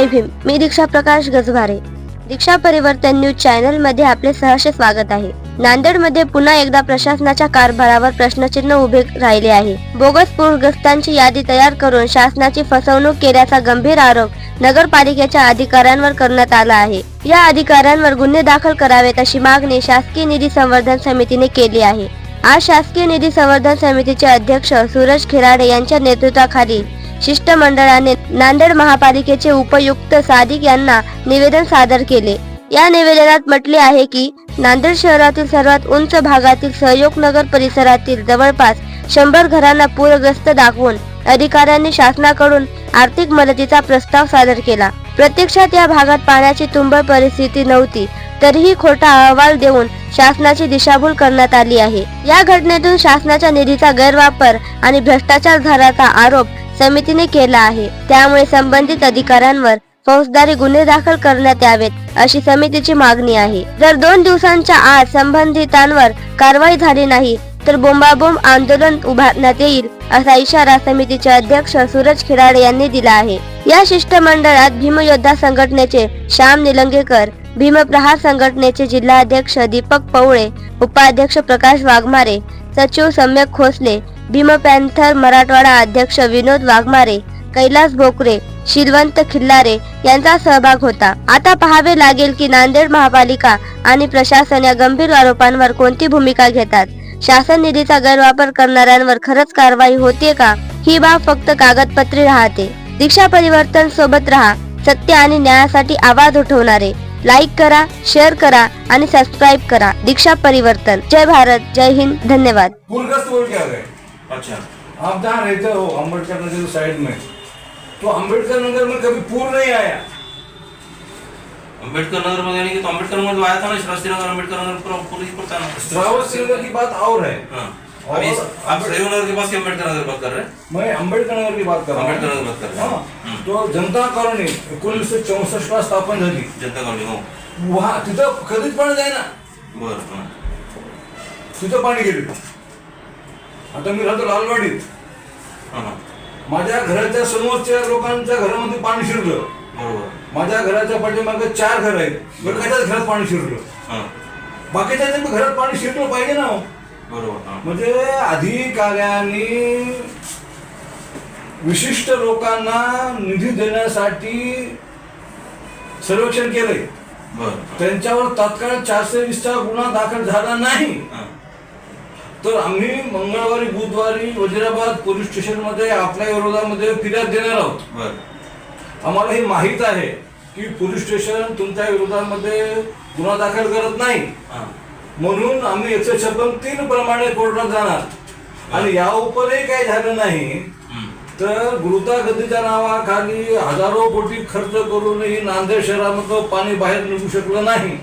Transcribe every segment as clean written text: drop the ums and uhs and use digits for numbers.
जय भीम। मी दीक्षा प्रकाश गजभारे, दीक्षा परिवर्तन news channel मध्ये आपले सहर्ष स्वागत आहे। नांदेड मध्ये पुन्हा एकदा प्रशासनाच्या कारभारावर प्रश्नचिन्ह उभे राहिले आहे। बोगस पूरग्रस्तांची यादी तयार करून शासनाची फसवणूक केल्याचा गंभीर आरोप नगरपालिकेच्या अधिकाऱ्यांवर करण्यात आला आहे। या अधिकाऱ्यांवर गुन्हे दाखल करावेत अशी मागणी शासकीय निधी संवर्धन समितीने केली आहे। आज शासकीय निधी संवर्धन समितीचे अध्यक्ष सूरज खिराडे यांच्या नेतृत्वाखाली शिष्टमंडळाने नांदेड महापालिकेचे उपायुक्त सादिक यांना निवेदन सादर केले। या निवेदनात म्हटले आहे की नांदेड शहरातील सर्वात उंच भागातील सहयोग नगर परिसरातील जवळपास 100 घरांना पूरग्रस्त दाखवून अधिकाऱ्यांनी शासनाकडून आर्थिक मदतीचा प्रस्ताव सादर केला। प्रत्यक्षात या भागात पाण्याची तुंबळ परिस्थिती नव्हती, तरीही खोटा अहवाल देऊन शासनाची दिशाभूल करण्यात आली आहे। या घटनेतून शासनाच्या निधीचा गैरवापर आणि भ्रष्टाचार झाल्याचा आरोप समितीने केला आहे। त्यामुळे संबंधित अधिकाऱ्यांवर फौजदारी गुन्हे दाखल करण्यात यावेत अशी समितीची मागणी आहे। जर 2 दिवसांच्या आत संबंधितांवर कारवाई झाली नाही तर बोंबाबोंब आंदोलन उभारण्यात येईल असा इशारा समितीचे अध्यक्ष सूरज खिराडे यांनी दिला आहे। या शिष्टमंडळात भीमयोद्धा संघटनेचे श्याम निलंगेकर, भीमप्रहार संघटनेचे जिल्हाध्यक्ष दीपक पवळे, उपाध्यक्ष प्रकाश वाघमारे, सचिव सम्यक खोसले, भीम पॅन्थर मराठवाडा अध्यक्ष विनोद वाघमारे, कैलास भोकरे, शिलवंत खिल्लारे यांचा सहभाग होता। आता पाहावे लागेल की नांदेड महापालिका आणि प्रशासन या गंभीर आरोपांवर कोणती भूमिका घेतात। शासन निधीचा गैरवापर करणाऱ्यांवर खरंच कारवाई होते का, ही बाब फक्त कागदपत्री राहते। दीक्षा परिवर्तन सोबत रहा, सत्य आणि न्यायासाठी आवाज उठवणारे। लाईक करा, शेअर करा आणि सबस्क्राइब करा। दीक्षा परिवर्तन। जय भारत, जय हिंद, धन्यवाद। पूरग्रस्त बोल क्या है? अच्छा, आप जहाँ रहते हो अम्बेडकर नगर साइड में, तो अम्बेडकर नगर में कभी पूर नहीं आया। अम्बेडकर नगर में यानी कि तो अम्बेडकर नगर में आया था ना, श्रावस्ती नगर अम्बेडकर नगर पर पुलिस पड़ता ना। श्रावस्ती नगर की बात और है। हाँ, अभी आप सहयोग नगर के पास की अम्बेडकर नगर बात कर रहे हैं? मैं अम्बेडकर नगर की बात कर रहा हूँ। अम्बेडकर नगर बात कर रहे हैं। हाँ, तो जनता कॉलोनी 1964 ला स्थापन झाली। जनता कॉलोनी हो, वहाँ तिथं कधीच पाणी जाय ना, बरं, हां, तिथं पाणी गेले। आता मी राहतो लालवाडीत, हां, माझ्या घराच्या समोरच्या लोकांच्या घरामध्ये पाणी शिरलं। बरोबर, माझ्या घराच्या पाठीमागे 4 घर आहेत, एखाद्याच घरात पाणी शिरलं। हां, बाकीच्या घरात पाणी शिरलं पाहिजे ना। बरोबर, हां, म्हणजे अधिकाऱ्यांनी विशिष्ट लोकांना निधी देण्यासाठी सर्वेक्षण केलंय, बरं, त्यांच्यावर तात्काळ 420 चा गुन्हा दाखल झाला नाही, हां, तर आम्ही मंगळवारी बुधवारी वजिराबाद पोलीस स्टेशन मध्ये आपल्या विरोधामध्ये फिर्याद देणार आहोत। बरं, आम्हाला हे माहित आहे की पोलीस स्टेशन तुमच्या विरोधामध्ये गुन्हा दाखल करत नाही, हां, म्हणून आम्ही 156(3) प्रमाणे कोर्टात जाणार। आणि या उपरही काही झालं नाही तर गुरुतागतीच्या नावाखाली हजारो कोटी खर्च करूनही नांदेड शहरामध्ये पाणी बाहेर निघू शकलं नाही।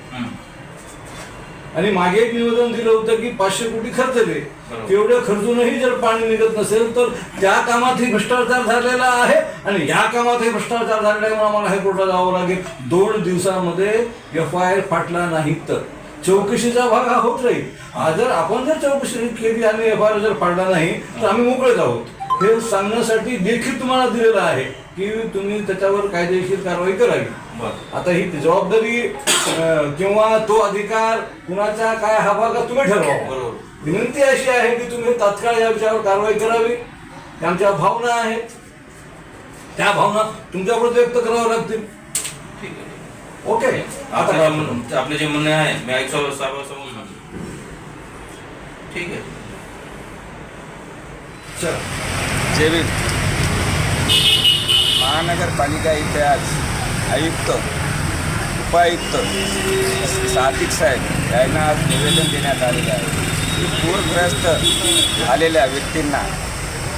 आणि मागे एक निवेदन दिलं होतं की 500 कोटी खर्चले, तेवढे खर्चूनही जर पाणी निघत नसेल तर त्या कामातही भ्रष्टाचार झालेला आहे आणि या कामातही भ्रष्टाचार झाल्यामुळे आम्हाला हायकोर्टात जावं लागेल। 2 दिवसामध्ये FIR फाटला नाही तर चौकशीचा भाग हा होत राहील। जर आपण जर चौकशी केली आणि FIR जर फाडला नाही तर आम्ही मोकळेच आहोत, हे सांगण्यासाठी देखील तुम्हाला दिलेलं आहे की तुम्ही त्याच्यावर कायदेशीर कारवाई करावी। आता ही जबाबदारी किंवा तो अधिकार कुणाचा काय हा भाग तुम्ही ठरवा। विनंती अशी आहे की तुम्ही तात्काळ या विषयावर कारवाई करावी। आमच्या भावना आहेत, त्या भावना तुमच्याकडे व्यक्त कराव्या लागतील। ठीक आहे, ओके, आता आपले जे म्हणणे आहे मी ऐकतो साहेबांसमोर, ठीक आहे, चल। जय भीम। महानगरपालिका इथे आज आयुक्त, उपायुक्त सादिक साहेब यांना आज निवेदन देण्यात आलेलं आहे की पूरग्रस्त झालेल्या व्यक्तींना,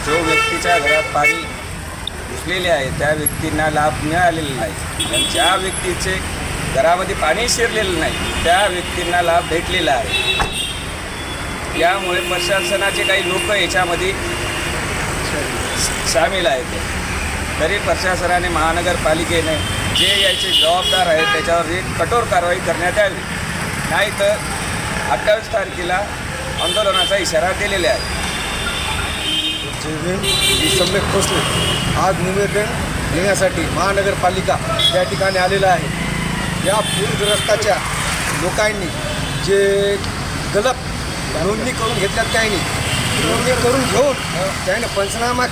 जो व्यक्तीच्या घरात पाणी घुसलेले आहे त्या व्यक्तींना लाभ मिळालेला नाही आणि ज्या व्यक्तीचे घरामध्ये पाणी शिरलेलं नाही त्या व्यक्तींना लाभ भेटलेला आहे। यामुळे प्रशासनाचे काही लोक याच्यामध्ये सामील आहेत, तरी प्रशासनाने, महानगरपालिकेने जे याचे जबाबदार आहेत त्याच्यावर एक कठोर कारवाई करण्यात यावी, नाही तर 28 तारखेला आंदोलनाचा इशारा दिलेला आहे। सम्यक खोसले आज निवेदन घेण्यासाठी महानगरपालिका त्या ठिकाणी आलेलं आहे. या पूरग्रस्ताच्या लोकांनी जे गलत नोंदणी करून घेतल्यात त्यांनी नोंदणी करून घेऊन त्याने पंचनामा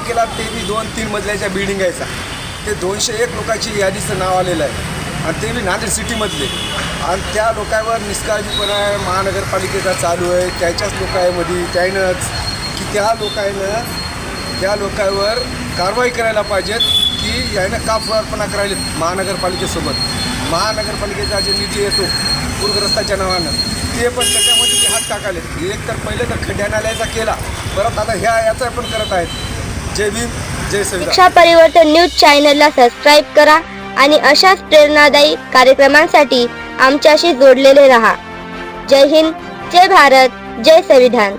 केला ते बी 2-3 मजल्याच्या बिल्डिंग यायचा. ते 201 लोकांची यादीचं नाव आलेलं आहे आणि ते बी नांदेड सिटीमधले. आणि त्या लोकांवर निष्काळजीपणा महानगरपालिकेचा चालू आहे. त्याच्याच लोकांमध्ये त्यानंच की त्या लोकांवर कारवाई करायला पाहिजेत की यानं का फुवारपणा करायला महानगरपालिकेसोबत. महानगरपालिकेचा जे निधी येतो पूरग्रस्ताच्या नावानं ते पण त्याच्यामध्ये ते हात टाकाले. एक तर पहिले तर खड्ड्यानालयाचा केला, परत आता याचा पण करत आहेत. जय भीम, जय संविधान. दीक्षा परिवर्तन न्यूज चॅनलला सबस्क्राईब करा आणि अशाच प्रेरणादायी कार्यक्रमांसाठी आमच्याशी जोडलेले रहा. जय हिंद, जय भारत, जय संविधान.